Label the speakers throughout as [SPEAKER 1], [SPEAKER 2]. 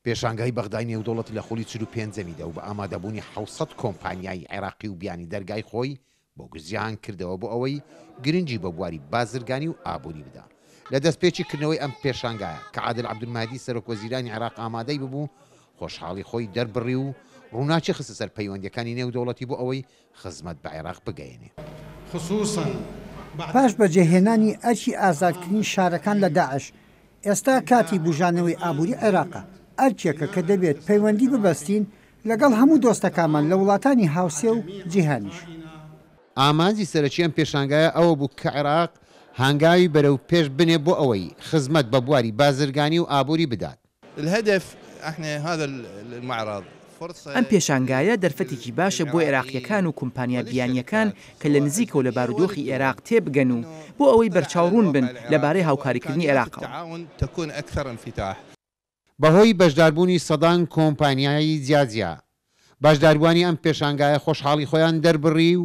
[SPEAKER 1] پێشانگای بەغدای نێودوڵەتی لە خۆڵی 45دا و بە ئامادەبوونی 700 کۆمپانیای عێراقی و بیانی دەرگای خۆی بۆ گزیان کردەوە بۆ ئەوەی گرنگی بە بواری بازرگانی و ئابووری بدا. لە دەستپێچیکردنەوەی ئەم پێشانگایە کە عادل عەبدولماهدی سەرۆکوەزیرانی عێراق ئامادەی ببوو خۆشحاڵی خۆی دەربڕی و ڕووناچی خستە سەر پەیوەندیەکانی نێودوڵەتی بۆ ئەوەی خزمەت بە عێراق بگەێنێ.
[SPEAKER 2] خصوصاً
[SPEAKER 3] پاش بەجێهێنانی ئەرکی ئازادکردنی شارەکان لە داعش ئێستا کاتی بژانەوەی ئابووری عێراقە. ئەرکێکە کە دەبێت پەیوەندی ببەستین لەگەڵ هەموو دۆستەکانمان لە وڵاتانی هاوسێ و جیهانیش.
[SPEAKER 1] ئامانجی سەرەکی ئەم پێشانگایە ئەوە بوو کە عێراق هەنگاوی بەرەو پێش بنێ بۆ ئەوەی خزمەت بە بواری بازرگانی و ئابووری بدات.
[SPEAKER 4] ئەم پێشانگایە دەرفەتێکی باشە بۆ عێراقیەکان و کۆمپانیا بیانیەکان کە لە نزیکەوە لە بارودۆخی عێراق تێبگەن و بۆ ئەوەی بەرچاوڕوون بن لەبارەی هاوکاریکردنی عێراقەوە.
[SPEAKER 1] بەهۆی بەشداربوونی سەدان کۆمپانیایی جیاجیا بەشداربووانی ئەم پێشانگایە خۆشحاڵی خۆیان دەربڕی و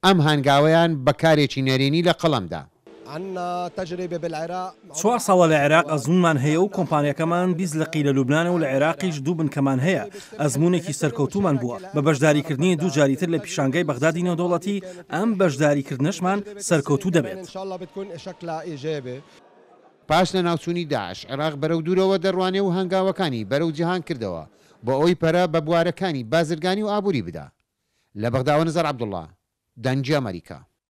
[SPEAKER 1] ئەم هەنگاوەیان بەکارێکی نەرێنی لە قەڵەمدا.
[SPEAKER 5] 4 ساڵە لە عێراق ئەزمونمان هەیە و کۆمپانیەکەمان 20 لە قیلە لوبنانە و لە عێراقیش 2 بنکەمان هەیە. ئەزمونێکی سەرکەوتومان بووە بە بەشداریکردنی 2 جاریتر لە پیشانگای بەغدادی نێودوڵەتی ئەم بەشداریکردنشمان سەرکەوتوو دەبێت.
[SPEAKER 1] پاش لە ناوچوونی داعش عێراق بەرەو دوورەوە دەڕوانێ و هەنگاوەکانی بەرەو جیهان کردەوە بۆ ئەوەی پەرە بە بوارەکانی بازرگانی و ئابووری بدا. لە بەغداوە نەزار عەبدوڵڵا، دەنگی ئەمریکا.